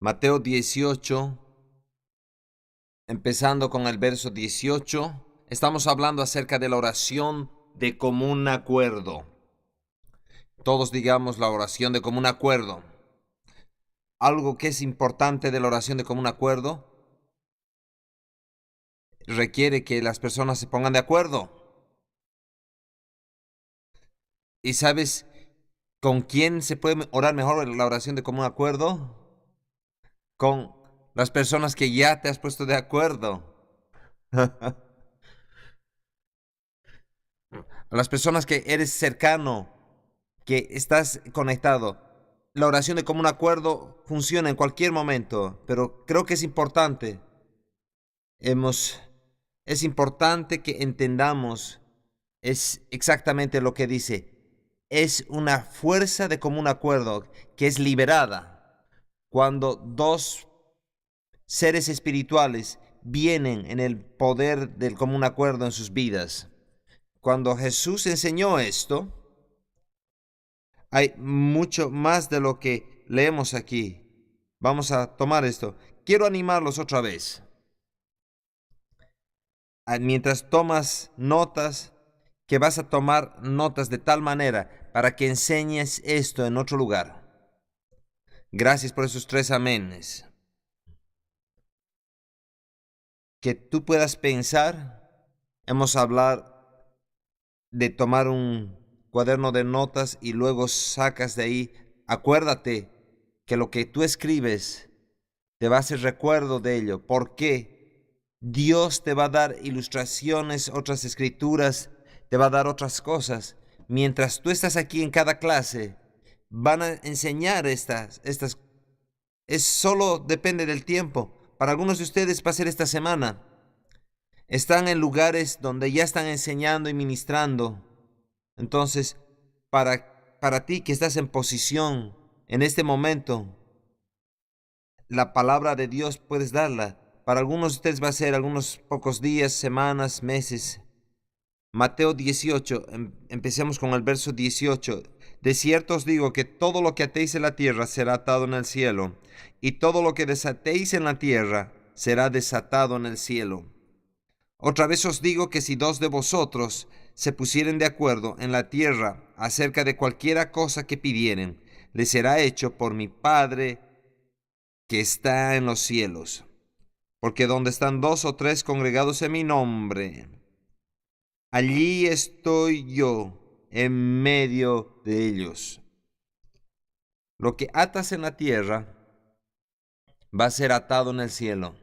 Mateo 18, empezando con el verso 18, estamos hablando acerca de la oración de común acuerdo. Todos digamos la oración de común acuerdo. Algo que es importante de la oración de común acuerdo requiere que las personas se pongan de acuerdo. ¿Y sabes con quién se puede orar mejor la oración de común acuerdo? Con las personas que ya te has puesto de acuerdo. A las personas que eres cercano, que estás conectado. La oración de común acuerdo funciona en cualquier momento, pero creo que es importante. Es importante que entendamos, es exactamente lo que dice. Es una fuerza de común acuerdo que es liberada cuando dos seres espirituales vienen en el poder del común acuerdo en sus vidas. Cuando Jesús enseñó esto, hay mucho más de lo que leemos aquí. Vamos a tomar esto. Quiero animarlos otra vez. Mientras tomas notas, que vas a tomar notas de tal manera para que enseñes esto en otro lugar. Gracias por esos 3 amenes. Que tú puedas pensar, hemos hablado de tomar un cuaderno de notas y luego sacas de ahí. Acuérdate que lo que tú escribes te va a hacer recuerdo de ello. ¿Por qué? Dios te va a dar ilustraciones, otras escrituras, te va a dar otras cosas. Mientras tú estás aquí en cada clase, van a enseñar estas. Es solo depende del tiempo. Para algunos de ustedes va a ser esta semana. Están en lugares donde ya están enseñando y ministrando. Entonces, para ti que estás en posición en este momento, la palabra de Dios puedes darla. Para algunos de ustedes va a ser algunos pocos días, semanas, meses. Mateo 18, empecemos con el verso 18. De cierto os digo que todo lo que atéis en la tierra será atado en el cielo, y todo lo que desatéis en la tierra será desatado en el cielo. Otra vez os digo que si 2 de vosotros se pusieren de acuerdo en la tierra acerca de cualquiera cosa que pidieren, les será hecho por mi Padre que está en los cielos. Porque donde están 2 o 3 congregados en mi nombre, allí estoy yo en medio de ellos. Lo que atas en la tierra va a ser atado en el cielo.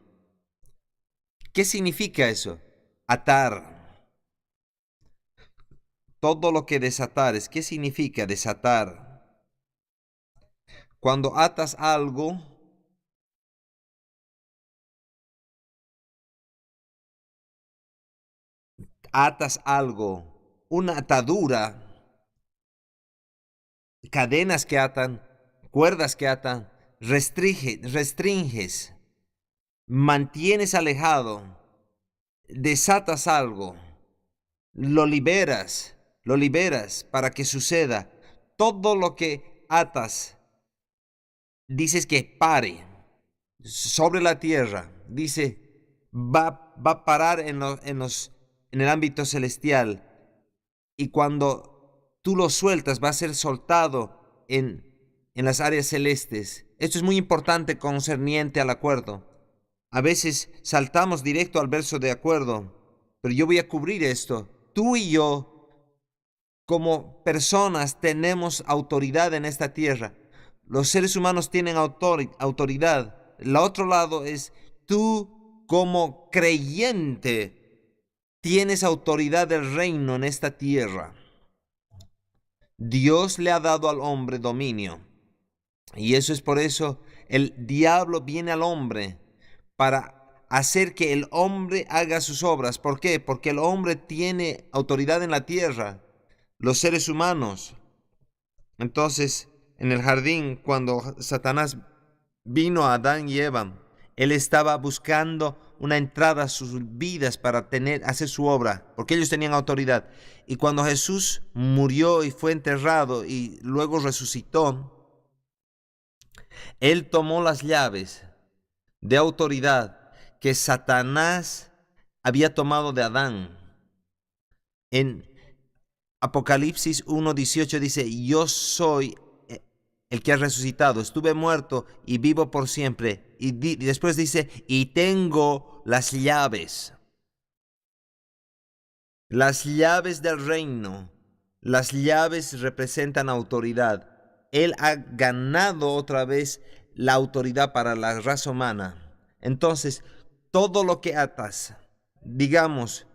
¿Qué significa eso? Atar. Todo lo que desatares. ¿Qué significa desatar? Cuando atas algo, una atadura, cadenas que atan, cuerdas que atan, restringes, mantienes alejado, desatas algo, lo liberas para que suceda. Todo lo que atas, dices que pare sobre la tierra, dice, va a parar en el ámbito celestial. Y cuando tú lo sueltas, va a ser soltado en las áreas celestes. Esto es muy importante concerniente al acuerdo. A veces saltamos directo al verso de acuerdo, pero yo voy a cubrir esto. Tú y yo, como personas, tenemos autoridad en esta tierra. Los seres humanos tienen autoridad. El otro lado es tú como creyente tienes autoridad del reino en esta tierra. Dios le ha dado al hombre dominio. Y eso es por eso el diablo viene al hombre para hacer que el hombre haga sus obras. ¿Por qué? Porque el hombre tiene autoridad en la tierra, los seres humanos. Entonces, en el jardín, cuando Satanás vino a Adán y Eva, él estaba buscando una entrada a sus vidas para hacer su obra, porque ellos tenían autoridad. Y cuando Jesús murió y fue enterrado y luego resucitó, Él tomó las llaves de autoridad que Satanás había tomado de Adán. En Apocalipsis 1:18 dice, yo soy el que ha resucitado, estuve muerto y vivo por siempre. Y después dice, y tengo las llaves. Las llaves del reino. Las llaves representan autoridad. Él ha ganado otra vez la autoridad para la raza humana. Entonces, todo lo que atas, digamos,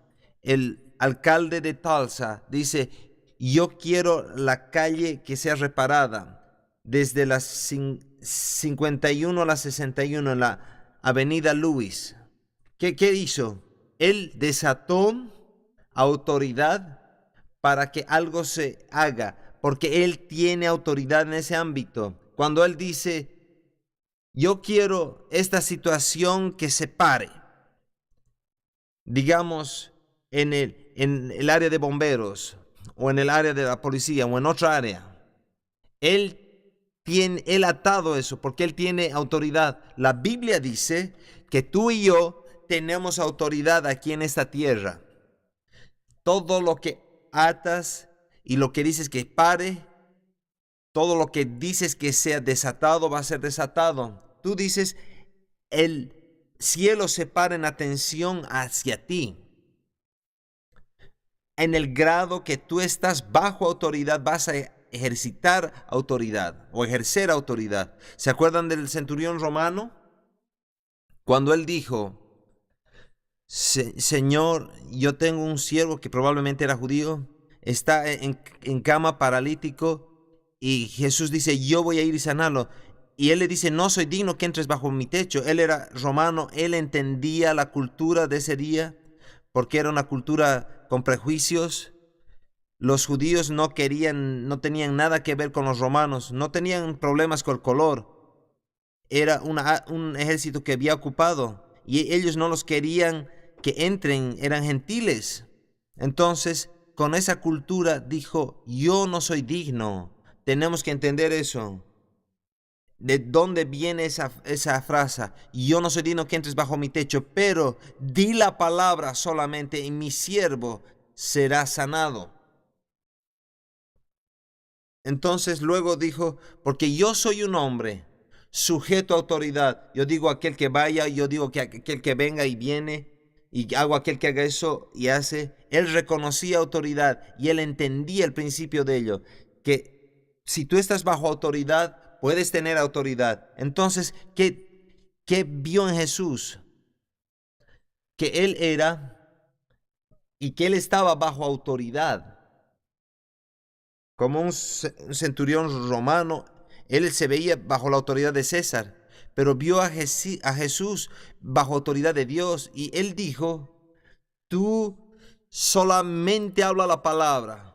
el alcalde de Tulsa dice, yo quiero la calle que sea reparada desde las 51 a la 61 en la avenida Lewis. ¿Qué hizo? Él desató autoridad para que algo se haga, porque él tiene autoridad en ese ámbito. Cuando él dice, yo quiero esta situación que se pare, digamos, en el área de bomberos, o en el área de la policía, o en otra área, él ha atado eso, porque él tiene autoridad. La Biblia dice que tú y yo tenemos autoridad aquí en esta tierra. Todo lo que atas y lo que dices que pare, todo lo que dices que sea desatado va a ser desatado. Tú dices, el cielo se para en atención hacia ti. En el grado que tú estás bajo autoridad, vas a ejercitar autoridad o ejercer autoridad. ¿Se acuerdan del centurión romano? Cuando él dijo, Señor, yo tengo un siervo que probablemente era judío, está en cama paralítico, y Jesús dice, yo voy a ir y sanarlo. Y él le dice, no soy digno que entres bajo mi techo. Él era romano, él entendía la cultura de ese día, porque era una cultura con prejuicios. Los judíos no tenían nada que ver con los romanos, no tenían problemas con el color. Era un ejército que había ocupado, y ellos no los querían que entren, eran gentiles. Entonces, con esa cultura dijo, yo no soy digno. Tenemos que entender eso. ¿De dónde viene esa frase? Yo no soy digno que entres bajo mi techo, pero di la palabra solamente y mi siervo será sanado. Entonces luego dijo, porque yo soy un hombre sujeto a autoridad. Yo digo aquel que vaya, yo digo que aquel que venga y viene, y hago aquel que haga eso y hace. Él reconocía autoridad y él entendía el principio de ello, que si tú estás bajo autoridad, puedes tener autoridad. Entonces, ¿qué vio en Jesús? Que él era y que él estaba bajo autoridad. Como un centurión romano, él se veía bajo la autoridad de César, pero vio a Jesús bajo autoridad de Dios, y él dijo, tú solamente habla la palabra.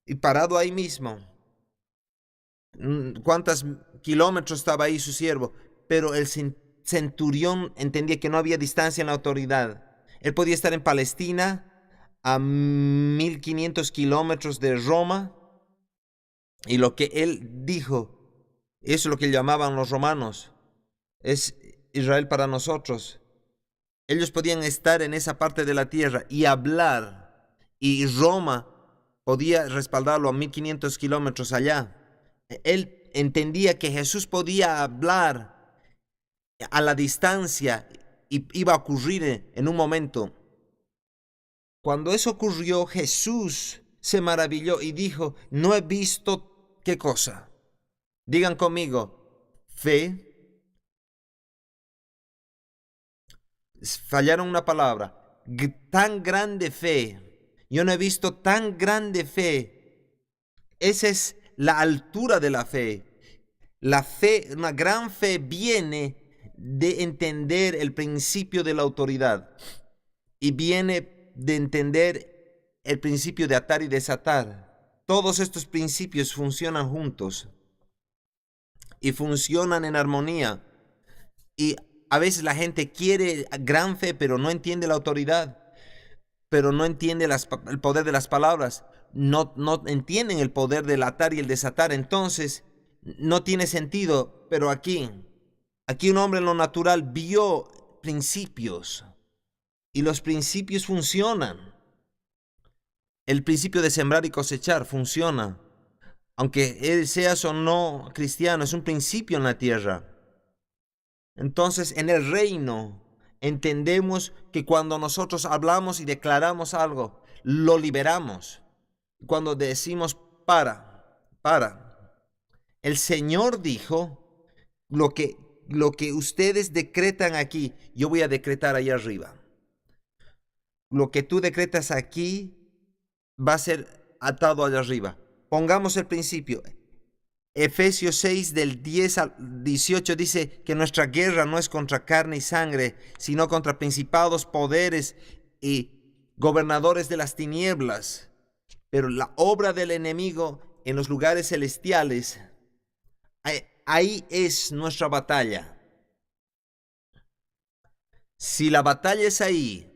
Y parado ahí mismo, ¿cuántos kilómetros estaba ahí su siervo? Pero el centurión entendía que no había distancia en la autoridad. Él podía estar en Palestina, a 1500 kilómetros de Roma, y lo que él dijo, eso es lo que llamaban los romanos, es Israel para nosotros. Ellos podían estar en esa parte de la tierra y hablar, y Roma podía respaldarlo a 1500 kilómetros allá. Él entendía que Jesús podía hablar a la distancia y iba a ocurrir en un momento. Cuando eso ocurrió, Jesús se maravilló y dijo, no he visto. ¿Qué cosa? Digan conmigo, fe. Fallaron una palabra. Tan grande fe. Yo no he visto tan grande fe. Esa es la altura de la fe. La fe, una gran fe viene de entender el principio de la autoridad. Y viene de entender el principio de atar y desatar. Todos estos principios funcionan juntos y funcionan en armonía. Y a veces la gente quiere gran fe, pero no entiende la autoridad, pero no entiende el poder de las palabras, no entienden el poder del atar y el desatar. Entonces no tiene sentido, pero aquí un hombre en lo natural vio principios y los principios funcionan. El principio de sembrar y cosechar funciona. Aunque seas o no cristiano, es un principio en la tierra. Entonces, en el reino, entendemos que cuando nosotros hablamos y declaramos algo, lo liberamos. Cuando decimos para. El Señor dijo, lo que ustedes decretan aquí, yo voy a decretar allá arriba. Lo que tú decretas aquí va a ser atado allá arriba. Pongamos el principio. Efesios 6 del 10 al 18 dice que nuestra guerra no es contra carne y sangre, sino contra principados, poderes y gobernadores de las tinieblas. Pero la obra del enemigo en los lugares celestiales, ahí es nuestra batalla. Si la batalla es ahí,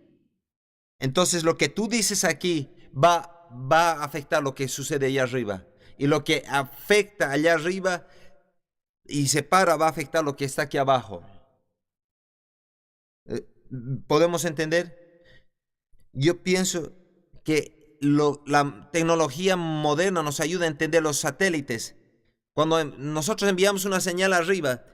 entonces lo que tú dices aquí va a afectar lo que sucede allá arriba. Y lo que afecta allá arriba y separa va a afectar lo que está aquí abajo. ¿Podemos entender? Yo pienso que la tecnología moderna nos ayuda a entender los satélites. Cuando nosotros enviamos una señal arriba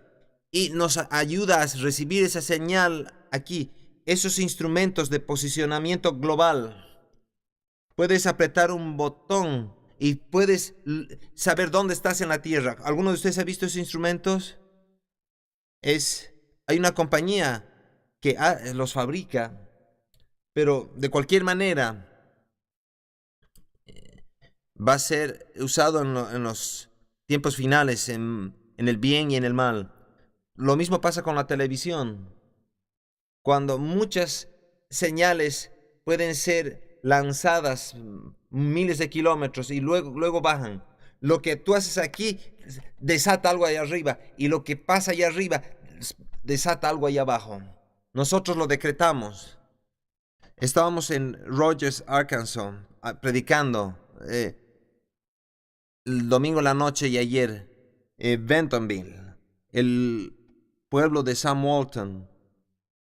y nos ayuda a recibir esa señal aquí, esos instrumentos de posicionamiento global, puedes apretar un botón y puedes saber dónde estás en la Tierra. ¿Alguno de ustedes ha visto esos instrumentos? Hay una compañía que los fabrica, pero de cualquier manera va a ser usado en los tiempos finales, en el bien y en el mal. Lo mismo pasa con la televisión. Cuando muchas señales pueden ser lanzadas miles de kilómetros y luego bajan. Lo que tú haces aquí desata algo allá arriba y lo que pasa allá arriba desata algo allá abajo. Nosotros lo decretamos. Estábamos en Rogers, Arkansas, predicando el domingo en la noche y ayer, Bentonville, el pueblo de Sam Walton.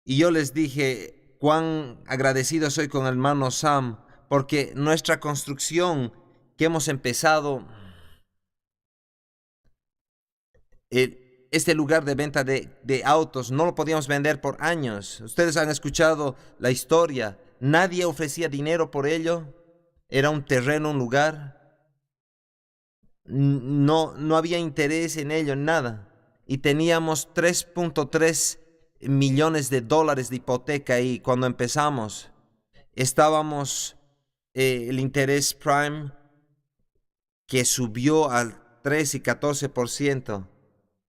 Y yo les dije cuán agradecido soy con el hermano Sam, porque nuestra construcción que hemos empezado, este lugar de venta de autos, no lo podíamos vender por años. Ustedes han escuchado la historia. Nadie ofrecía dinero por ello. Era un terreno, un lugar. No había interés en ello, nada. Y teníamos 3.3 millones de dólares de hipoteca y cuando empezamos estábamos el interés prime que subió al 3 y 14%.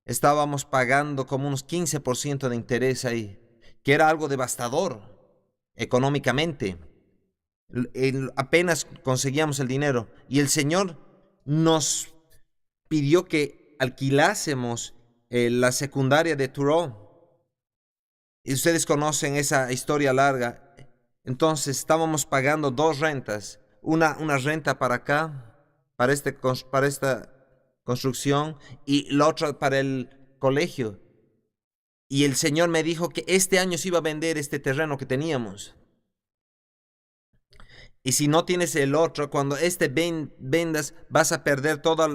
Estábamos pagando como unos 15% de interés ahí, que era algo devastador económicamente. Apenas conseguíamos el dinero y el Señor nos pidió que alquilásemos la secundaria de Thoreau. Y ustedes conocen esa historia larga. Entonces estábamos pagando dos rentas. Una renta para acá, para esta construcción, y la otra para el colegio. Y el Señor me dijo que este año se iba a vender este terreno que teníamos. Y si no tienes el otro, cuando vendas, vas a perder toda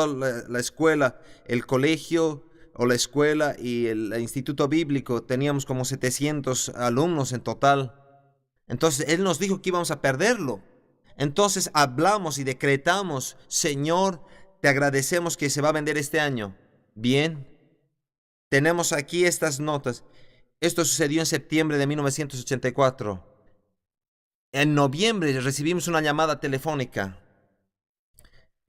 la escuela, el colegio o la escuela y el instituto bíblico. Teníamos como 700 alumnos en total. Entonces Él nos dijo que íbamos a perderlo. Entonces hablamos y decretamos: Señor, te agradecemos que se va a vender este año. Bien, tenemos aquí estas notas. Esto sucedió en septiembre de 1984. En noviembre recibimos una llamada telefónica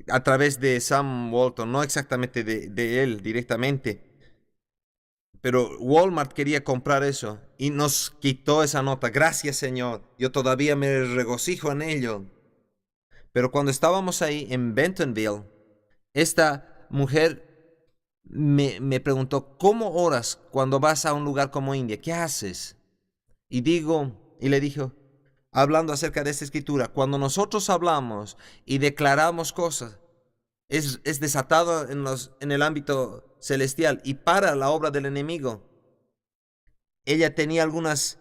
a través de Sam Walton, no exactamente de él directamente, pero Walmart quería comprar eso y nos quitó esa nota. Gracias, Señor, yo todavía me regocijo en ello. Pero cuando estábamos ahí en Bentonville, esta mujer me preguntó: ¿cómo oras cuando vas a un lugar como India? ¿Qué haces? Y le dije, hablando acerca de esta escritura, cuando nosotros hablamos y declaramos cosas, es desatado en el ámbito celestial y para la obra del enemigo. Ella tenía algunos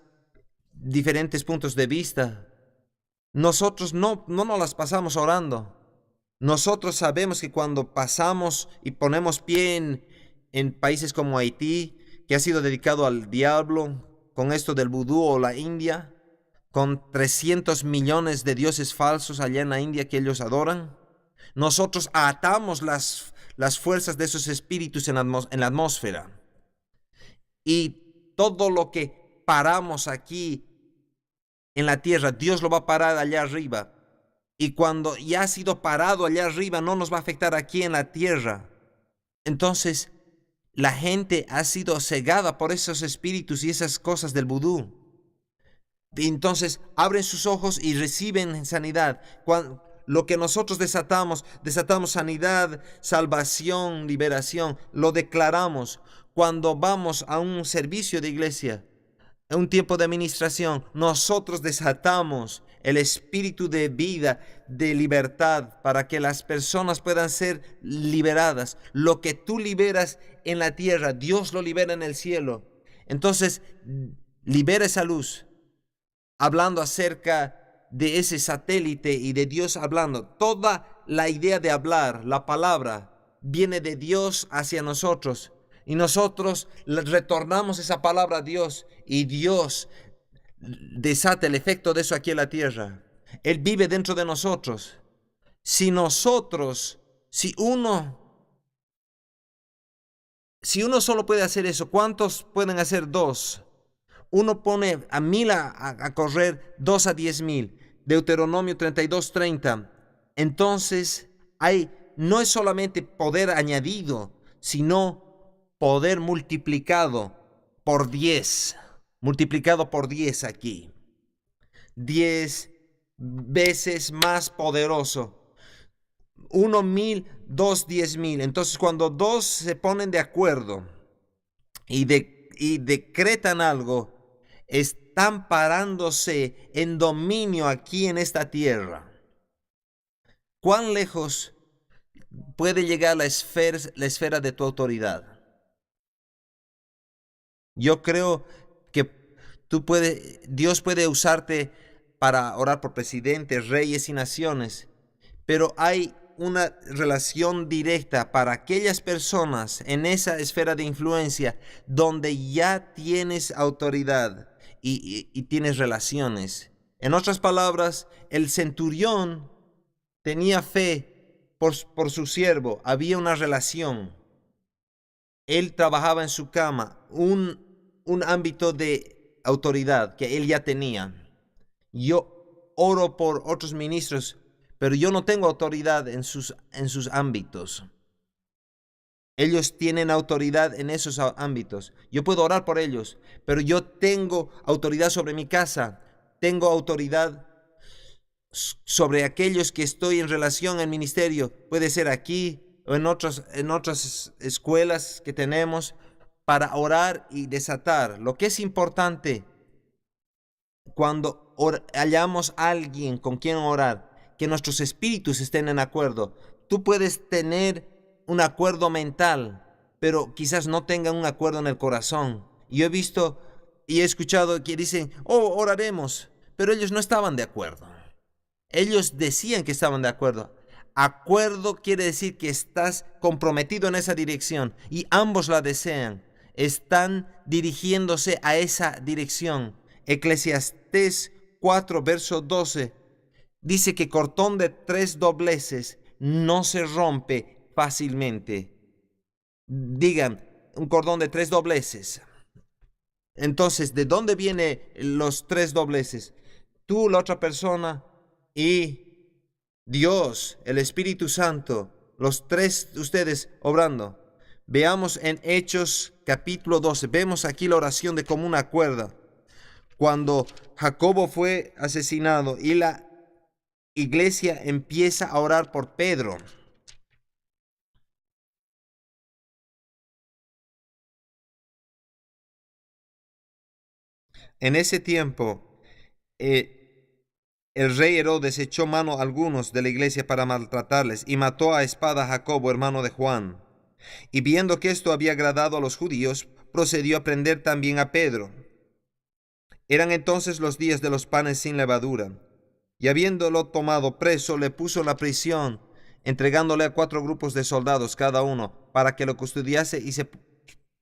diferentes puntos de vista. Nosotros no nos las pasamos orando. Nosotros sabemos que cuando pasamos y ponemos pie en países como Haití, que ha sido dedicado al diablo, con esto del vudú, o la India, con 300 millones de dioses falsos allá en la India que ellos adoran, nosotros atamos las fuerzas de esos espíritus en la atmósfera. Y todo lo que paramos aquí en la tierra, Dios lo va a parar allá arriba. Y cuando ya ha sido parado allá arriba, no nos va a afectar aquí en la tierra. Entonces, la gente ha sido cegada por esos espíritus y esas cosas del vudú. Y entonces abren sus ojos y reciben sanidad. Lo que nosotros desatamos sanidad, salvación, liberación, lo declaramos cuando vamos a un servicio de iglesia, en un tiempo de administración. Nosotros desatamos el espíritu de vida, de libertad, para que las personas puedan ser liberadas. Lo que tú liberas en la tierra, Dios lo libera en el cielo. Entonces, libera esa luz, hablando acerca de ese satélite y de Dios hablando. Toda la idea de hablar, la palabra, viene de Dios hacia nosotros. Y nosotros retornamos esa palabra a Dios, y Dios desata el efecto de eso aquí en la tierra. Él vive dentro de nosotros. Si nosotros, si uno solo puede hacer eso, ¿cuántos pueden hacer dos? Uno pone a 1000 a correr, 2 a 10,000. Deuteronomio 32:30. Entonces, no es solamente poder añadido, sino poder multiplicado por 10. Multiplicado por 10 aquí. 10 veces más poderoso. 1,000, 2, 10,000. Entonces, cuando dos se ponen de acuerdo y decretan algo, están parándose en dominio aquí en esta tierra. ¿Cuán lejos puede llegar la esfera de tu autoridad? Yo creo que Dios puede usarte para orar por presidentes, reyes y naciones, pero hay una relación directa para aquellas personas en esa esfera de influencia donde ya tienes autoridad y tienes relaciones. En otras palabras, el centurión tenía fe por su siervo, había una relación. Él trabajaba en su cama, un ámbito de autoridad que él ya tenía. Yo oro por otros ministros, pero yo no tengo autoridad en sus ámbitos. Ellos tienen autoridad en esos ámbitos. Yo puedo orar por ellos, pero yo tengo autoridad sobre mi casa. Tengo autoridad sobre aquellos que estoy en relación en ministerio. Puede ser aquí o en otras escuelas que tenemos, para orar y desatar. Lo que es importante cuando hallamos a alguien con quien orar, que nuestros espíritus estén en acuerdo. Tú puedes tener un acuerdo mental, pero quizás no tengan un acuerdo en el corazón. Y yo he visto y he escuchado que dicen, oh, oraremos, pero ellos no estaban de acuerdo. Ellos decían que estaban de acuerdo. Acuerdo quiere decir que estás comprometido en esa dirección y ambos la desean. Están dirigiéndose a esa dirección. Eclesiastés 4, verso 12 dice que cordón de 3 dobleces no se rompe fácilmente. Digan, un cordón de 3 dobleces. Entonces, ¿de dónde vienen los 3 dobleces? Tú, la otra persona y Dios, el Espíritu Santo, los tres de ustedes obrando. Veamos en Hechos capítulo 12. Vemos aquí la oración de común acuerdo. Cuando Jacobo fue asesinado y la iglesia empieza a orar por Pedro. En ese tiempo, el rey Herodes echó mano a algunos de la iglesia para maltratarles y mató a espada a Jacobo, hermano de Juan. Y viendo que esto había agradado a los judíos, procedió a prender también a Pedro. Eran entonces los días de los panes sin levadura. Y habiéndolo tomado preso, le puso en la prisión, entregándole a 4 grupos de soldados cada uno, para que lo custodiase, y se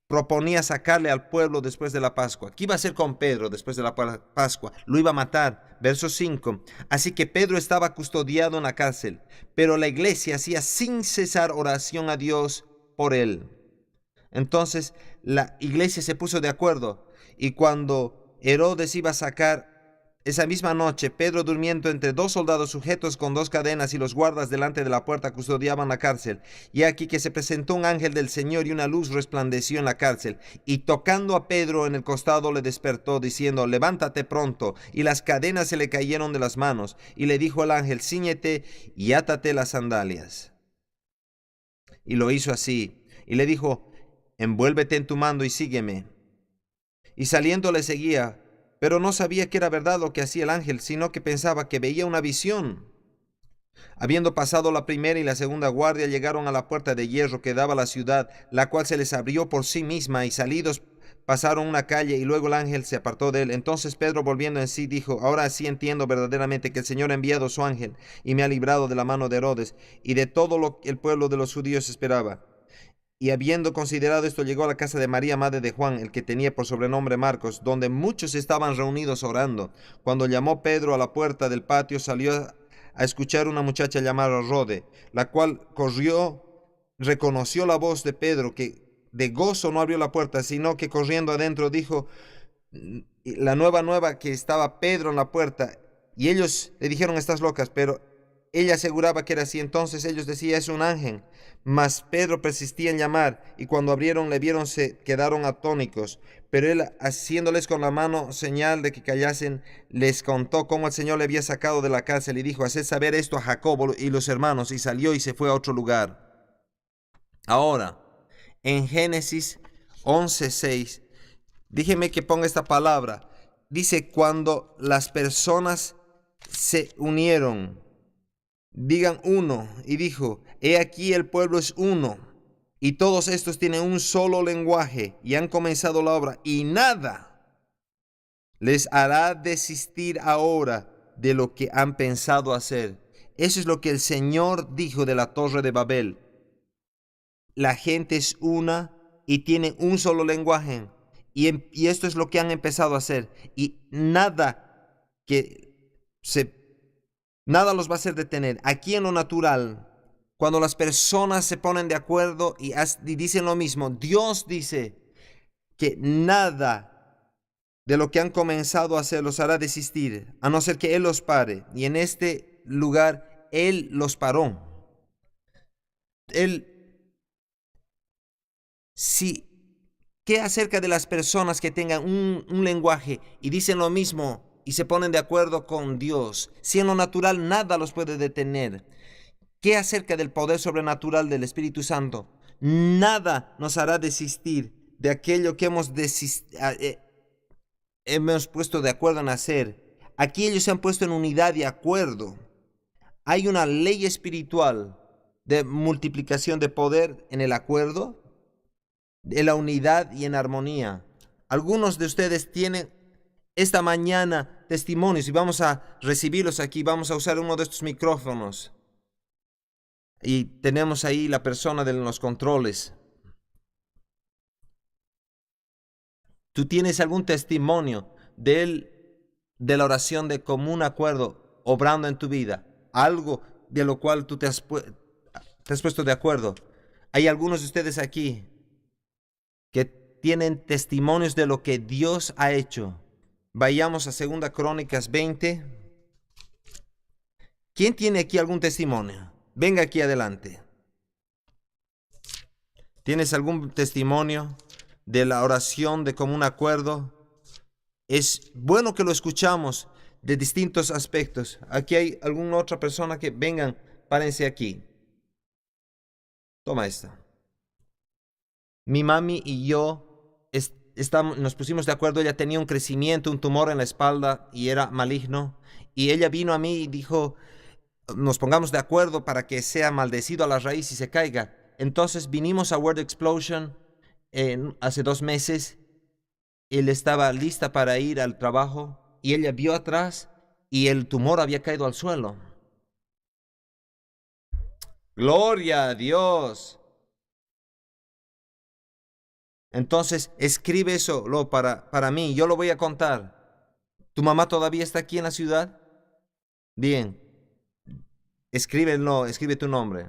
proponía sacarle al pueblo después de la Pascua. ¿Qué iba a hacer con Pedro después de la Pascua? Lo iba a matar. Verso 5. Así que Pedro estaba custodiado en la cárcel, pero la iglesia hacía sin cesar oración a Dios por él. Entonces la iglesia se puso de acuerdo, y cuando Herodes iba a sacar esa misma noche, Pedro, durmiendo entre 2 soldados sujetos con 2 cadenas, y los guardas delante de la puerta custodiaban la cárcel. Y aquí que se presentó un ángel del Señor, y una luz resplandeció en la cárcel, y tocando a Pedro en el costado le despertó, diciendo: levántate pronto. Y las cadenas se le cayeron de las manos, y le dijo al ángel: cíñete y átate las sandalias. Y lo hizo así, y le dijo: envuélvete en tu mando y sígueme. Y saliendo le seguía, pero no sabía que era verdad lo que hacía el ángel, sino que pensaba que veía una visión. Habiendo pasado la primera y la segunda guardia, llegaron a la puerta de hierro que daba a la ciudad, la cual se les abrió por sí misma, y salidos pasaron una calle, y luego el ángel se apartó de él. Entonces Pedro, volviendo en sí, dijo: ahora sí entiendo verdaderamente que el Señor ha enviado su ángel, y me ha librado de la mano de Herodes, y de todo lo que el pueblo de los judíos esperaba. Y habiendo considerado esto, llegó a la casa de María, madre de Juan, el que tenía por sobrenombre Marcos, donde muchos estaban reunidos orando. Cuando llamó Pedro a la puerta del patio, salió a escuchar una muchacha llamada Rode, la cual corrió, reconoció la voz de Pedro, que de gozo no abrió la puerta, sino que corriendo adentro dijo la nueva que estaba Pedro en la puerta. Y ellos le dijeron: estás locas, pero ella aseguraba que era así. Entonces ellos decían: es un ángel. Mas Pedro persistía en llamar, y cuando abrieron le vieron, se quedaron atónicos. Pero él, haciéndoles con la mano señal de que callasen, les contó cómo el Señor le había sacado de la cárcel, y dijo: haced saber esto a Jacobo y los hermanos. Y salió y se fue a otro lugar. Ahora, en Génesis 11:6, déjeme que ponga esta palabra. Dice: cuando las personas se unieron, digan uno. Y dijo: he aquí el pueblo es uno, y todos estos tienen un solo lenguaje, y han comenzado la obra, y nada les hará desistir ahora de lo que han pensado hacer. Eso es lo que el Señor dijo de la Torre de Babel. La gente es una y tiene un solo lenguaje, y esto es lo que han empezado a hacer, y nada los va a hacer detener. Aquí en lo natural, cuando las personas se ponen de acuerdo y dicen lo mismo, Dios dice que nada de lo que han comenzado a hacer los hará desistir, a no ser que Él los pare. Y en este lugar, Él los paró. ¿Qué acerca de las personas que tengan un lenguaje y dicen lo mismo y se ponen de acuerdo con Dios? Si en lo natural nada los puede detener. ¿Qué acerca del poder sobrenatural del Espíritu Santo? Nada nos hará desistir de aquello que hemos puesto de acuerdo en hacer. Aquí ellos se han puesto en unidad y acuerdo. Hay una ley espiritual de multiplicación de poder en el acuerdo, en la unidad y en armonía. Algunos de ustedes tienen esta mañana testimonios, y vamos a recibirlos aquí. Vamos a usar uno de estos micrófonos, y tenemos ahí la persona de los controles. ¿Tú tienes algún testimonio de la oración de común acuerdo obrando en tu vida? Algo de lo cual tú te has puesto de acuerdo. Hay algunos de ustedes aquí que tienen testimonios de lo que Dios ha hecho. Vayamos a 2 Crónicas 20. ¿Quién tiene aquí algún testimonio? Venga aquí adelante. ¿Tienes algún testimonio de la oración de común acuerdo? Es bueno que lo escuchamos de distintos aspectos. Aquí hay alguna otra persona que vengan, párense aquí. Toma esta. Mi mami y yo nos pusimos de acuerdo. Ella tenía un crecimiento, un tumor en la espalda y era maligno. Y ella vino a mí y dijo, nos pongamos de acuerdo para que sea maldecido a la raíz y se caiga. Entonces vinimos a Word Explosion hace 2 meses. Él estaba lista para ir al trabajo y ella vio atrás y el tumor había caído al suelo. Gloria a Dios. Entonces escribe eso para mí, yo lo voy a contar. ¿Tu mamá todavía está aquí en la ciudad? Bien, escríbelo, escribe tu nombre,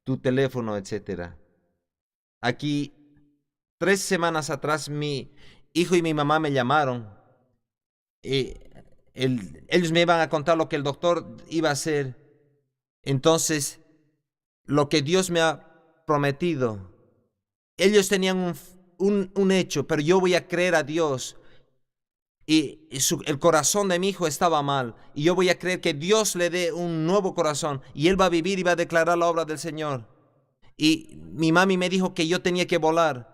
tu teléfono, etcétera. Aquí, 3 semanas atrás, mi hijo y mi mamá me llamaron. Ellos me iban a contar lo que el doctor iba a hacer. Entonces, lo que Dios me ha prometido. Ellos tenían un hecho, pero yo voy a creer a Dios. Y el corazón de mi hijo estaba mal. Y yo voy a creer que Dios le dé un nuevo corazón. Y él va a vivir y va a declarar la obra del Señor. Y mi mami me dijo que yo tenía que volar.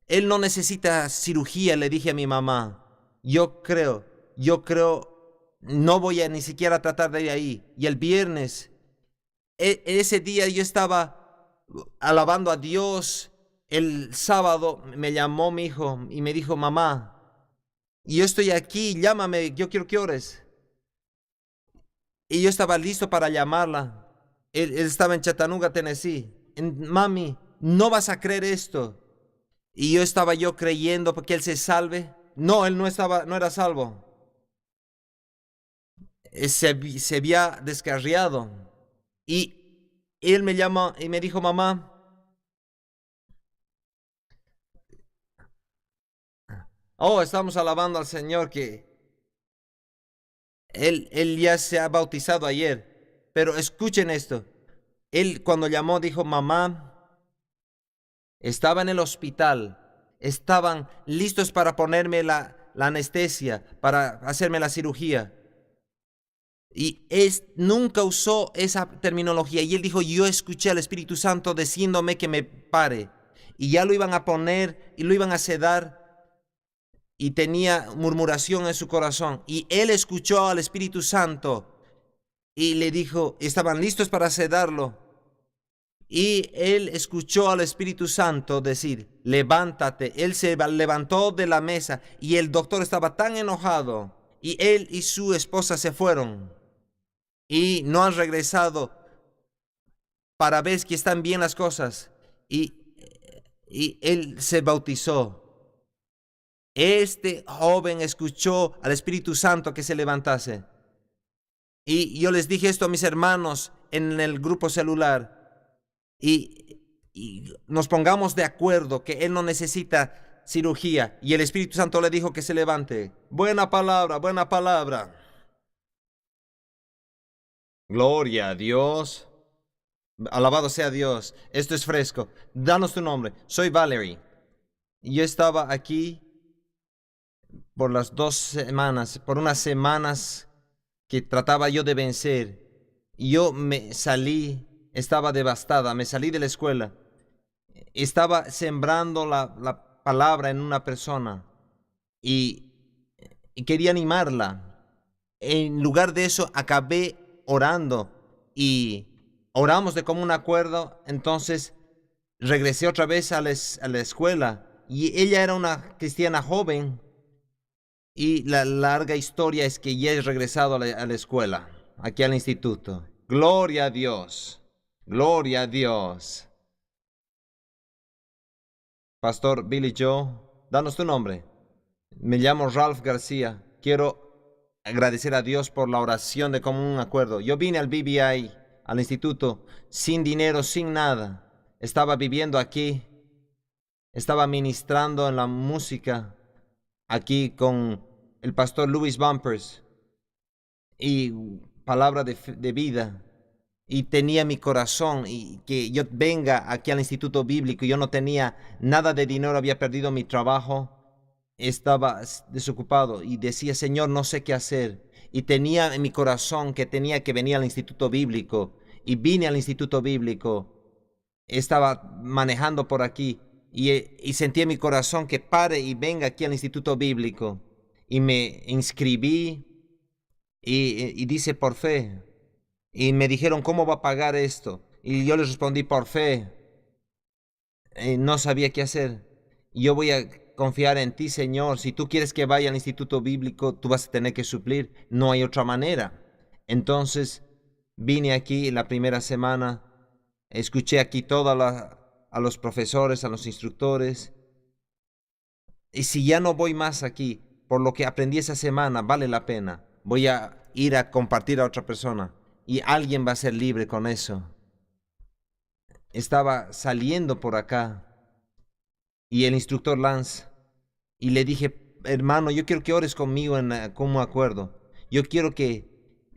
Él no necesita cirugía, le dije a mi mamá. Yo creo, no voy a ni siquiera tratar de ir ahí. Y el viernes, ese día yo estaba alabando a Dios. El sábado me llamó mi hijo y me dijo, mamá, yo estoy aquí, llámame, yo quiero que ores. Y yo estaba listo para llamarla. Él estaba en Chattanooga, Tennessee. Mami, no vas a creer esto. Y yo estaba creyendo porque él se salve. No, él no era salvo. Se había descarriado. Y él me llamó y me dijo, mamá, estamos alabando al Señor que él ya se ha bautizado ayer. Pero escuchen esto. Él cuando llamó dijo, mamá, estaba en el hospital. Estaban listos para ponerme la anestesia, para hacerme la cirugía. Y nunca usó esa terminología. Y él dijo, yo escuché al Espíritu Santo diciéndome que me pare. Y ya lo iban a poner y lo iban a sedar. Y tenía murmuración en su corazón. Y él escuchó al Espíritu Santo. Y le dijo, estaban listos para sedarlo. Y él escuchó al Espíritu Santo decir, levántate. Él se levantó de la mesa. Y el doctor estaba tan enojado. Y él y su esposa se fueron. Y no han regresado para ver que están bien las cosas. Y él se bautizó. Este joven escuchó al Espíritu Santo que se levantase. Y yo les dije esto a mis hermanos en el grupo celular. Y nos pongamos de acuerdo que él no necesita cirugía. Y el Espíritu Santo le dijo que se levante. Buena palabra, buena palabra. Gloria a Dios. Alabado sea Dios. Esto es fresco. Danos tu nombre. Soy Valerie. Yo estaba aquí por unas semanas que trataba yo de vencer. Y yo me salí, estaba devastada, me salí de la escuela. Estaba sembrando la palabra en una persona y quería animarla. En lugar de eso, acabé orando y oramos de común acuerdo. Entonces regresé otra vez a la escuela y ella era una cristiana joven y la larga historia es que ya he regresado a la escuela, aquí al instituto. Gloria a Dios, gloria a Dios. Pastor Billy Joe, danos tu nombre. Me llamo Ralph García. Quiero agradecer a Dios por la oración de común acuerdo. Yo vine al BBI, al instituto, sin dinero, sin nada. Estaba viviendo aquí. Estaba ministrando en la música aquí con el pastor Louis Bumpers. Y palabra de vida. Y tenía mi corazón y que yo venga aquí al instituto bíblico. Yo no tenía nada de dinero, había perdido mi trabajo. Estaba desocupado y decía, Señor, no sé qué hacer. Y tenía en mi corazón que tenía que venir al instituto bíblico. Y vine al instituto bíblico. Estaba manejando por aquí y sentí en mi corazón que pare y venga aquí al Instituto Bíblico. Y me inscribí y dice por fe. Y me dijeron, ¿cómo va a pagar esto? Y yo les respondí, por fe. No sabía qué hacer. Yo voy a confiar en ti, Señor. Si tú quieres que vaya al Instituto Bíblico, tú vas a tener que suplir. No hay otra manera. Entonces vine aquí la primera semana, escuché aquí a los profesores, a los instructores. Y si ya no voy más aquí, por lo que aprendí esa semana, vale la pena. Voy a ir a compartir a otra persona y alguien va a ser libre con eso. Estaba saliendo por acá y el instructor Lance, y le dije, hermano, yo quiero que ores conmigo como acuerdo. Yo quiero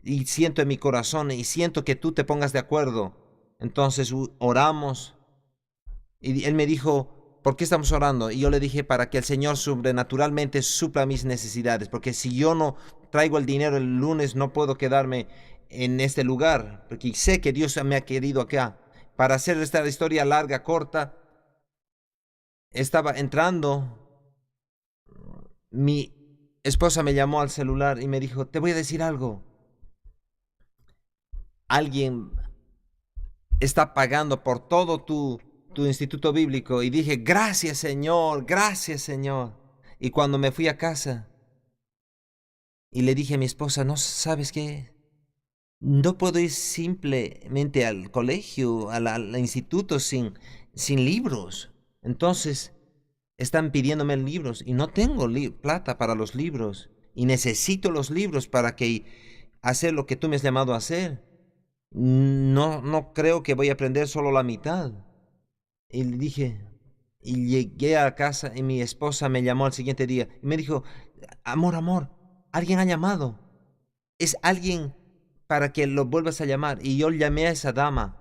y siento en mi corazón, y siento que tú te pongas de acuerdo. Entonces oramos, y él me dijo, ¿por qué estamos orando? Y yo le dije, para que el Señor sobrenaturalmente supla mis necesidades, porque si yo no traigo el dinero el lunes, no puedo quedarme en este lugar, porque sé que Dios me ha querido acá. Para hacer esta historia larga, corta, estaba entrando, mi esposa me llamó al celular y me dijo, te voy a decir algo. Alguien está pagando por todo tu instituto bíblico. Y dije, gracias Señor, gracias Señor. Y cuando me fui a casa y le dije a mi esposa, no sabes qué, no puedo ir simplemente al colegio, al instituto sin libros. Entonces están pidiéndome libros y no tengo plata para los libros. Y necesito los libros para hacer lo que tú me has llamado a hacer. No creo que voy a aprender solo la mitad. Y le dije, y llegué a casa y mi esposa me llamó al siguiente día y me dijo, amor, alguien ha llamado. Es alguien para que lo vuelvas a llamar. Y yo llamé a esa dama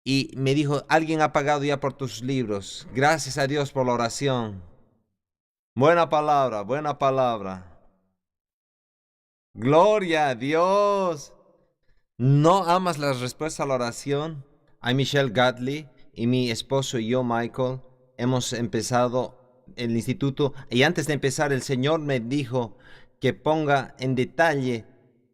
y me dijo, alguien ha pagado ya por tus libros. Gracias a Dios por la oración. Buena palabra, buena palabra. Gloria a Dios. ¿No amas la respuesta a la oración? Hay Michelle Gadley y mi esposo y yo, Michael, hemos empezado el instituto y antes de empezar el Señor me dijo que ponga en detalle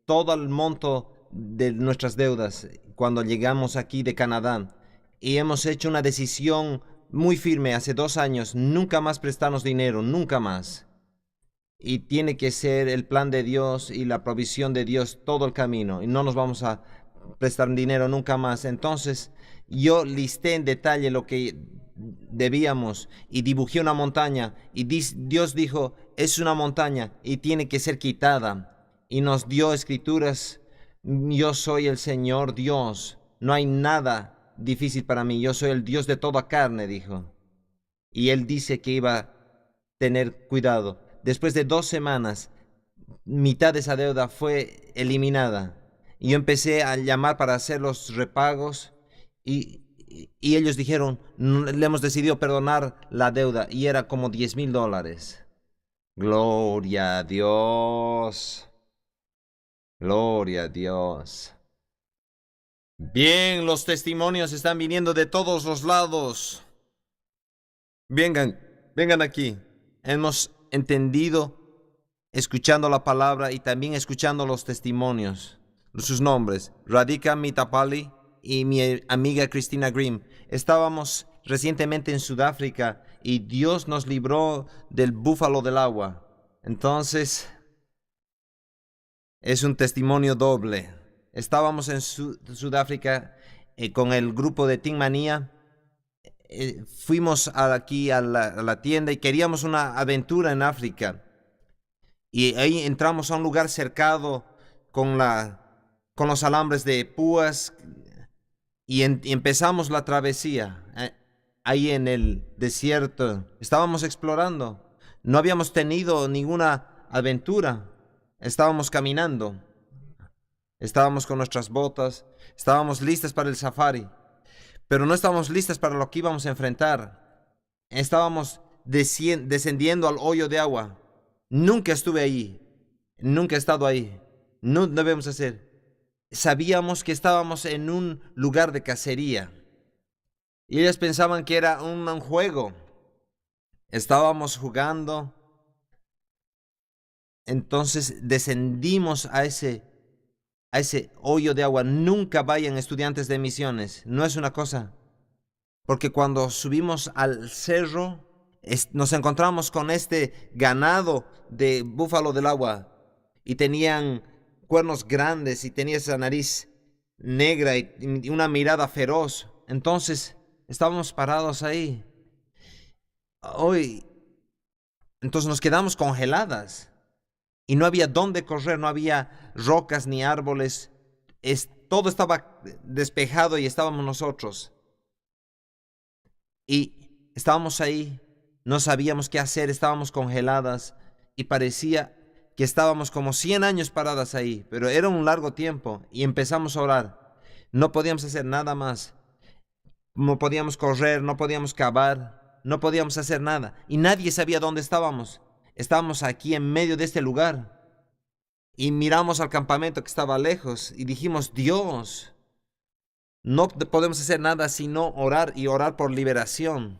todo el monto de nuestras deudas cuando llegamos aquí de Canadá. Y hemos hecho una decisión muy firme hace 2 años, nunca más prestarnos dinero, nunca más. Y tiene que ser el plan de Dios y la provisión de Dios todo el camino. Y no nos vamos a prestar dinero nunca más. Entonces yo listé en detalle lo que debíamos y dibujé una montaña. Y Dios dijo, es una montaña y tiene que ser quitada. Y nos dio escrituras. Yo soy el Señor Dios. No hay nada difícil para mí. Yo soy el Dios de toda carne, dijo. Y Él dice que iba a tener cuidado. Después de 2 semanas, mitad de esa deuda fue eliminada. Y yo empecé a llamar para hacer los repagos y ellos dijeron, le hemos decidido perdonar la deuda y era como $10,000. Gloria a Dios. Gloria a Dios. Bien, los testimonios están viniendo de todos los lados. Vengan aquí. Hemos entendido escuchando la palabra y también escuchando los testimonios. Sus nombres, Radhika Mitapali y mi amiga Christina Grimm. Estábamos recientemente en Sudáfrica y Dios nos libró del búfalo del agua. Entonces, es un testimonio doble. Estábamos en Sudáfrica con el grupo de Team Manía. Fuimos aquí a la tienda y queríamos una aventura en África. Y ahí entramos a un lugar cercado con los alambres de púas y empezamos la travesía. Ahí en el desierto estábamos explorando. No habíamos tenido ninguna aventura. Estábamos caminando. Estábamos con nuestras botas. Estábamos listas para el safari. Pero no estábamos listas para lo que íbamos a enfrentar. Estábamos descendiendo al hoyo de agua. Nunca estuve ahí. Nunca he estado ahí. No debemos hacer. Sabíamos que estábamos en un lugar de cacería. Y ellos pensaban que era un juego. Estábamos jugando, entonces descendimos a ese hoyo de agua. Nunca vayan estudiantes de misiones, no es una cosa. Porque cuando subimos al cerro, nos encontramos con este ganado de búfalo del agua. Y tenían cuernos grandes y tenía esa nariz negra y una mirada feroz. Entonces, estábamos parados ahí. Hoy, entonces nos quedamos congeladas. Y no había dónde correr, no había rocas ni árboles. Todo estaba despejado y estábamos nosotros. Y estábamos ahí, no sabíamos qué hacer, estábamos congeladas y parecía que estábamos como 100 años paradas ahí, pero era un largo tiempo y empezamos a orar. No podíamos hacer nada más, no podíamos correr, no podíamos cavar, no podíamos hacer nada y nadie sabía dónde estábamos. Estábamos aquí en medio de este lugar y miramos al campamento que estaba lejos y dijimos, Dios, no podemos hacer nada sino orar y orar por liberación.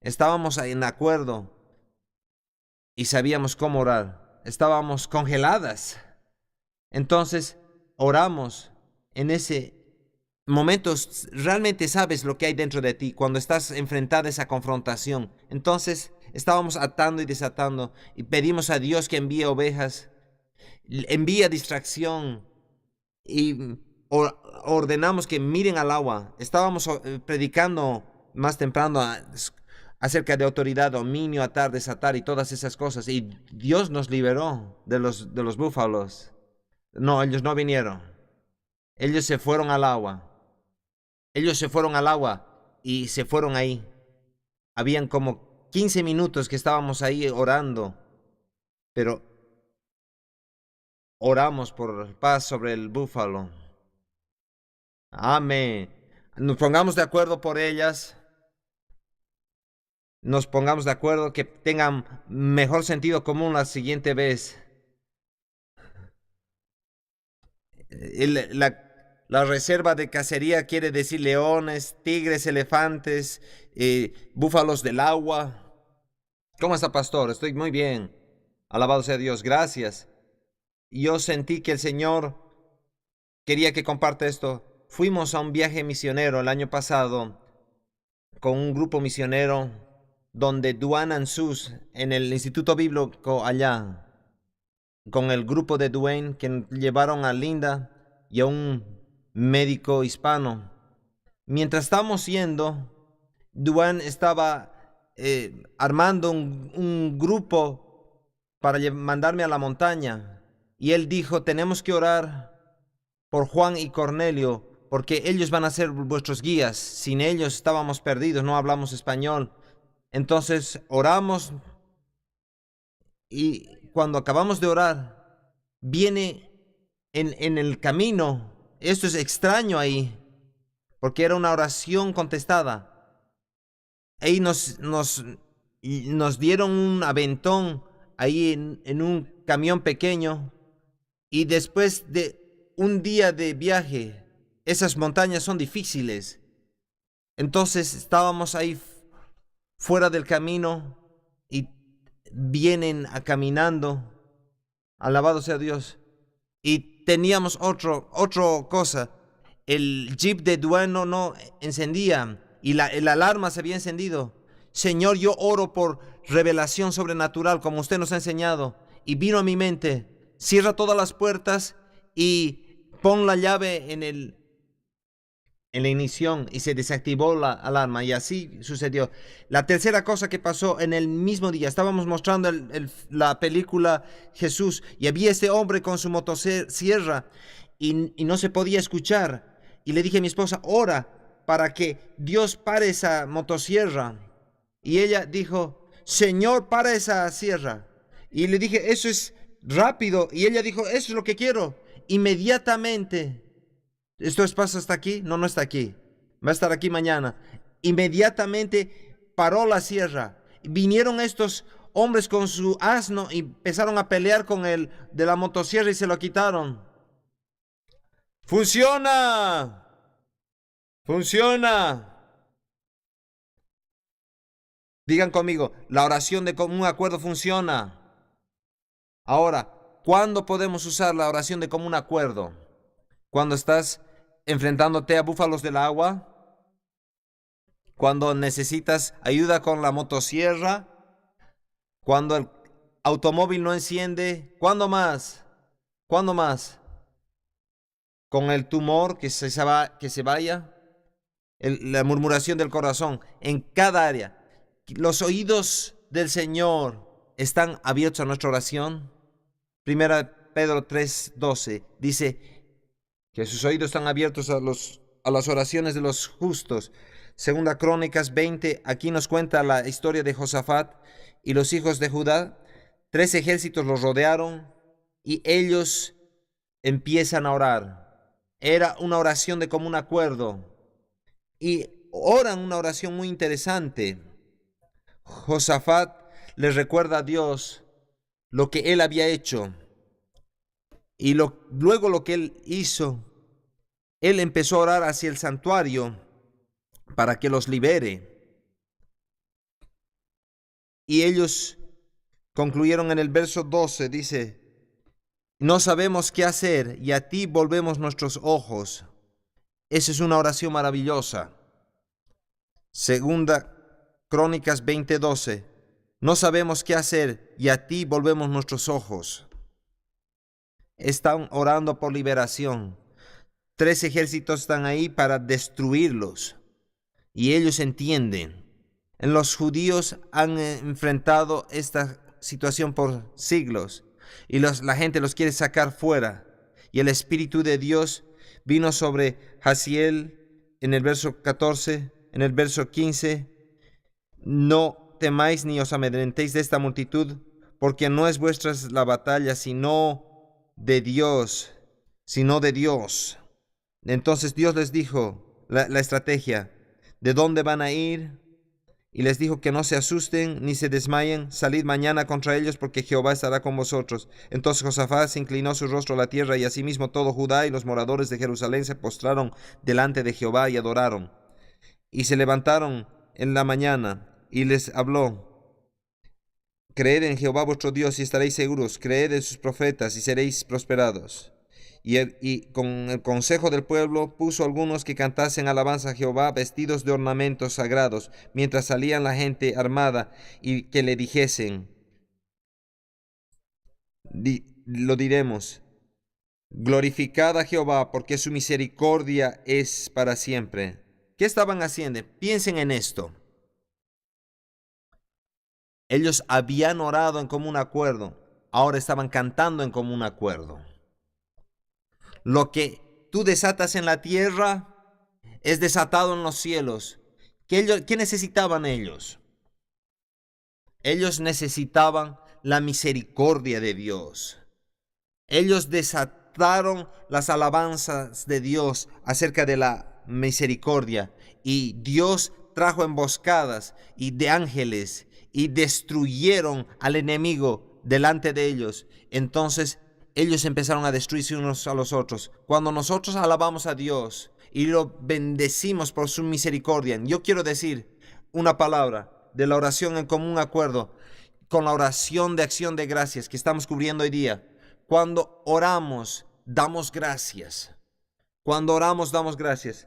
Estábamos en acuerdo y sabíamos cómo orar. Estábamos congeladas. Entonces oramos en ese momento. Realmente sabes lo que hay dentro de ti cuando estás enfrentada a esa confrontación. Entonces estábamos atando y desatando y pedimos a Dios que envíe ovejas, envía distracción y ordenamos que miren al agua. Estábamos predicando más temprano acerca de autoridad, dominio, atar, desatar y todas esas cosas. Y Dios nos liberó de los búfalos. No, ellos no vinieron. Ellos se fueron al agua. Ellos se fueron al agua y se fueron ahí. Habían como 15 minutos que estábamos ahí orando, pero oramos por paz sobre el búfalo. Amén. Nos pongamos de acuerdo por ellas. Nos pongamos de acuerdo que tengan mejor sentido común la siguiente vez. La reserva de cacería quiere decir leones, tigres, elefantes, búfalos del agua. ¿Cómo está, pastor? Estoy muy bien. Alabado sea Dios. Gracias. Yo sentí que el Señor quería que comparte esto. Fuimos a un viaje misionero el año pasado con un grupo misionero donde Duane Ansus, en el Instituto Bíblico allá, con el grupo de Duane que llevaron a Linda y a un médico hispano. Mientras estábamos yendo, Duane estaba armando un grupo para mandarme a la montaña. Y él dijo, tenemos que orar por Juan y Cornelio, porque ellos van a ser vuestros guías. Sin ellos estábamos perdidos, no hablamos español. Entonces oramos y cuando acabamos de orar, viene en el camino, esto es extraño ahí, porque era una oración contestada. Ahí nos dieron un aventón ahí en un camión pequeño y después de un día de viaje, esas montañas son difíciles. Entonces estábamos ahí fuera del camino y vienen caminando, alabado sea Dios. Y teníamos otro cosa, el jeep de Duano no encendía y la alarma se había encendido. Señor, yo oro por revelación sobrenatural como usted nos ha enseñado. Y vino a mi mente, cierra todas las puertas y pon la llave en la ignición y se desactivó la alarma y así sucedió. La tercera cosa que pasó en el mismo día, estábamos mostrando la película Jesús y había este hombre con su motosierra y no se podía escuchar. Y le dije a mi esposa, ora para que Dios pare esa motosierra. Y ella dijo, Señor, para esa sierra. Y le dije, eso es rápido. Y ella dijo, eso es lo que quiero. Inmediatamente. ¿Esto pasa hasta aquí? No, no está aquí. Va a estar aquí mañana. Inmediatamente paró la sierra. Vinieron estos hombres con su asno y empezaron a pelear con el de la motosierra y se lo quitaron. ¡Funciona! ¡Funciona! Digan conmigo, la oración de común acuerdo funciona. Ahora, ¿cuándo podemos usar la oración de común acuerdo? Cuando estás enfrentándote a búfalos del agua, cuando necesitas ayuda con la motosierra, cuando el automóvil no enciende, ¿cuándo más? ¿Cuándo más? Con el tumor que se vaya, la murmuración del corazón, en cada área. Los oídos del Señor están abiertos a nuestra oración. Primera Pedro 3:12 dice que sus oídos están abiertos a las oraciones de los justos. Segunda Crónicas 20, aquí nos cuenta la historia de Josafat y los hijos de Judá. 3 ejércitos los rodearon y ellos empiezan a orar. Era una oración de común acuerdo. Y oran una oración muy interesante. Josafat les recuerda a Dios lo que él había hecho. Y luego lo que él hizo, él empezó a orar hacia el santuario para que los libere. Y ellos concluyeron en el verso 12, dice, no sabemos qué hacer y a ti volvemos nuestros ojos. Esa es una oración maravillosa. Segunda Crónicas 20:12, no sabemos qué hacer y a ti volvemos nuestros ojos. Están orando por liberación. 3 ejércitos están ahí para destruirlos. Y ellos entienden. Los judíos han enfrentado esta situación por siglos. Y la gente los quiere sacar fuera. Y el Espíritu de Dios vino sobre Jaziel en el verso 14, en el verso 15. No temáis ni os amedrentéis de esta multitud, porque no es vuestra la batalla, sino de Dios. Entonces Dios les dijo la estrategia, de dónde van a ir, y les dijo que no se asusten ni se desmayen, salid mañana contra ellos porque Jehová estará con vosotros. Entonces Josafat se inclinó su rostro a la tierra y asimismo todo Judá y los moradores de Jerusalén se postraron delante de Jehová y adoraron. Y se levantaron en la mañana y les habló, creed en Jehová vuestro Dios y estaréis seguros, creed en sus profetas y seréis prosperados. Y con el consejo del pueblo puso algunos que cantasen alabanza a Jehová vestidos de ornamentos sagrados, mientras salían la gente armada y que le dijesen, lo diremos, glorificad a Jehová porque su misericordia es para siempre. ¿Qué estaban haciendo? Piensen en esto. Ellos habían orado en común acuerdo, ahora estaban cantando en común acuerdo. Lo que tú desatas en la tierra es desatado en los cielos. ¿Qué necesitaban ellos? Ellos necesitaban la misericordia de Dios. Ellos desataron las alabanzas de Dios acerca de la misericordia. Y Dios trajo emboscadas y de ángeles y destruyeron al enemigo delante de ellos. Entonces ellos empezaron a destruirse unos a los otros. Cuando nosotros alabamos a Dios y lo bendecimos por su misericordia, yo quiero decir una palabra de la oración en común acuerdo con la oración de acción de gracias que estamos cubriendo hoy día. Cuando oramos, damos gracias. Cuando oramos, damos gracias.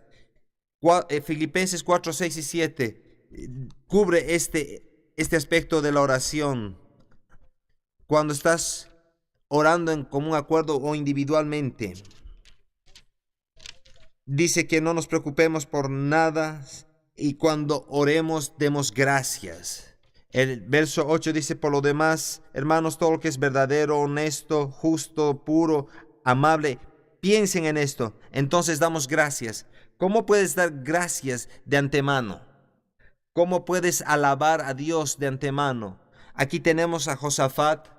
Filipenses 4, 6 y 7 cubre este aspecto de la oración. Cuando estás orando en común acuerdo o individualmente, dice que no nos preocupemos por nada y cuando oremos demos gracias. El verso 8 dice, por lo demás, hermanos, todo lo que es verdadero, honesto, justo, puro, amable, piensen en esto, entonces damos gracias. ¿Cómo puedes dar gracias de antemano? ¿Cómo puedes alabar a Dios de antemano? Aquí tenemos a Josafat.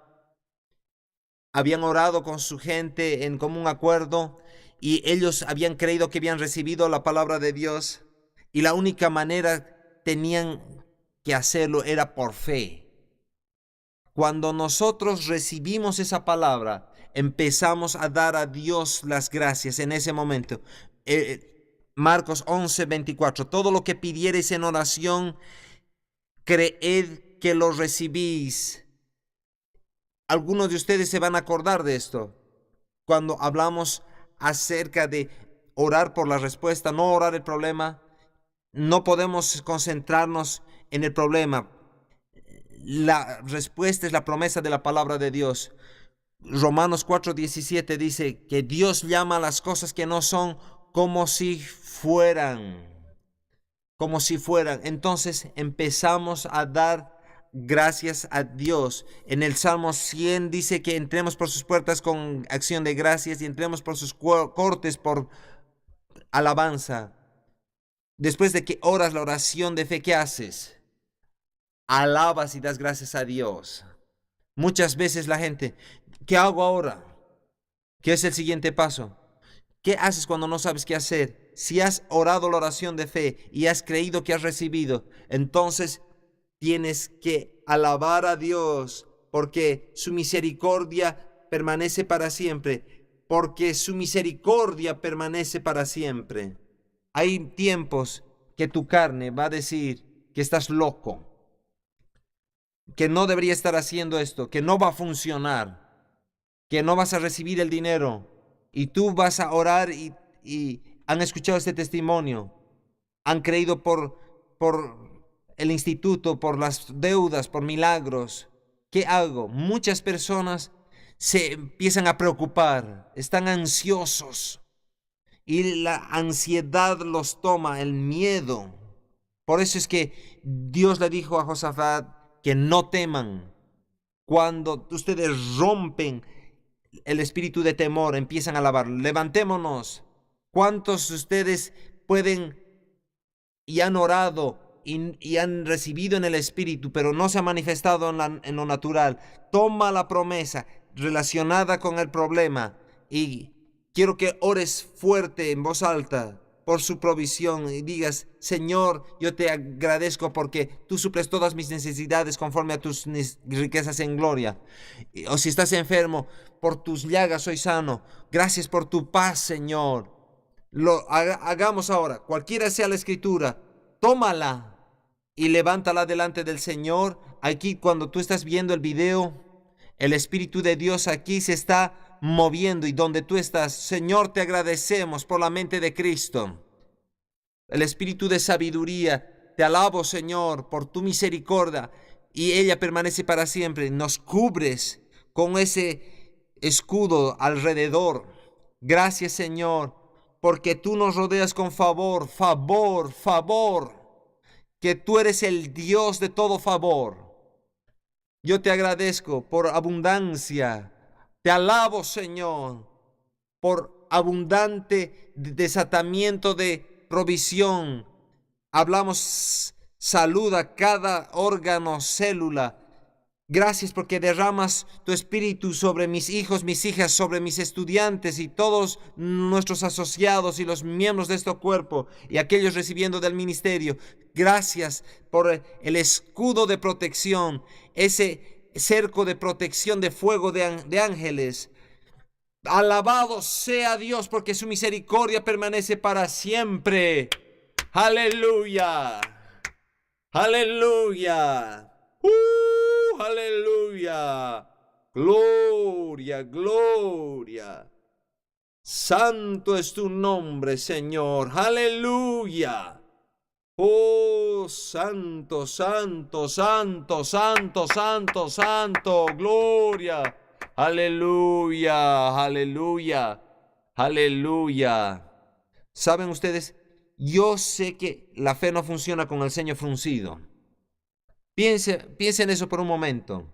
Habían orado con su gente en común acuerdo y ellos habían creído que habían recibido la palabra de Dios y la única manera tenían que hacerlo era por fe. Cuando nosotros recibimos esa palabra, empezamos a dar a Dios las gracias en ese momento. Marcos 11:24, todo lo que pidiereis en oración, creed que lo recibís. Algunos de ustedes se van a acordar de esto cuando hablamos acerca de orar por la respuesta, no orar el problema. No podemos concentrarnos en el problema. La respuesta es la promesa de la palabra de Dios. Romanos 4:17 dice que Dios llama a las cosas que no son como si fueran. Como si fueran. Entonces empezamos a dar gracias a Dios. En el Salmo 100 dice que entremos por sus puertas con acción de gracias y entremos por sus cortes por alabanza. Después de que oras la oración de fe, ¿qué haces? Alabas y das gracias a Dios. Muchas veces la gente, ¿qué hago ahora? ¿Qué es el siguiente paso? ¿Qué haces cuando no sabes qué hacer? Si has orado la oración de fe y has creído que has recibido, entonces tienes que alabar a Dios porque su misericordia permanece para siempre. Porque su misericordia permanece para siempre. Hay tiempos que tu carne va a decir que estás loco, que no debería estar haciendo esto, que no va a funcionar, que no vas a recibir el dinero. Y tú vas a orar y han escuchado este testimonio. Han creído por el instituto, por las deudas, por milagros. ¿Qué hago? Muchas personas se empiezan a preocupar, están ansiosos. Y la ansiedad los toma, el miedo. Por eso es que Dios le dijo a Josafat que no teman. Cuando ustedes rompen el espíritu de temor, empiezan a alabar. Levantémonos. ¿Cuántos de ustedes pueden y han orado y han recibido en el espíritu, pero no se ha manifestado en lo natural? Toma la promesa relacionada con el problema y quiero que ores fuerte en voz alta por su provisión y digas: Señor, yo te agradezco porque tú suples todas mis necesidades conforme a tus riquezas en gloria. O si estás enfermo, por tus llagas soy sano. Gracias por tu paz, Señor. Hagamos ahora, cualquiera sea la escritura, tómala y levántala delante del Señor. Aquí, cuando tú estás viendo el video, el Espíritu de Dios aquí se está moviendo y donde tú estás, Señor, te agradecemos por la mente de Cristo. El Espíritu de sabiduría, te alabo, Señor, por tu misericordia y ella permanece para siempre. Nos cubres con ese escudo alrededor. Gracias, Señor, porque tú nos rodeas con favor, favor, favor, que tú eres el Dios de todo favor. Yo te agradezco por abundancia. Te alabo, Señor, por abundante desatamiento de provisión. Hablamos salud a cada órgano, célula. Gracias porque derramas tu espíritu sobre mis hijos, mis hijas, sobre mis estudiantes y todos nuestros asociados y los miembros de este cuerpo y aquellos recibiendo del ministerio. Gracias por el escudo de protección, ese cerco de protección de fuego de ángeles. Alabado sea Dios porque su misericordia permanece para siempre. Aleluya. Aleluya. Aleluya. Gloria, gloria. Santo es tu nombre, Señor. Aleluya. Oh, santo, santo, santo, santo, santo, santo. Gloria. Aleluya, aleluya, aleluya. ¿Saben ustedes? Yo sé que la fe no funciona con el ceño fruncido. Piensen en eso por un momento.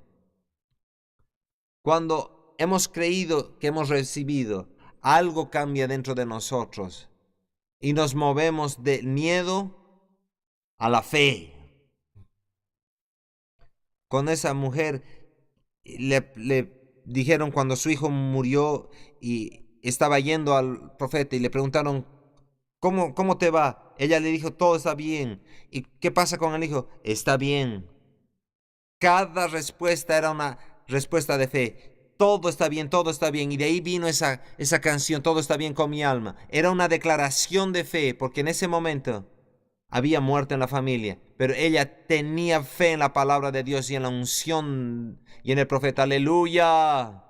Cuando hemos creído que hemos recibido, algo cambia dentro de nosotros y nos movemos del miedo a la fe. Con esa mujer le dijeron cuando su hijo murió y estaba yendo al profeta y le preguntaron: ¿Cómo te va? Ella le dijo: todo está bien. ¿Y qué pasa con el hijo? Está bien. Cada respuesta era una respuesta de fe. Todo está bien, todo está bien. Y de ahí vino esa canción, todo está bien con mi alma. Era una declaración de fe, porque en ese momento Había muerte en la familia, pero ella tenía fe en la palabra de Dios y en la unción y en el profeta. Aleluya.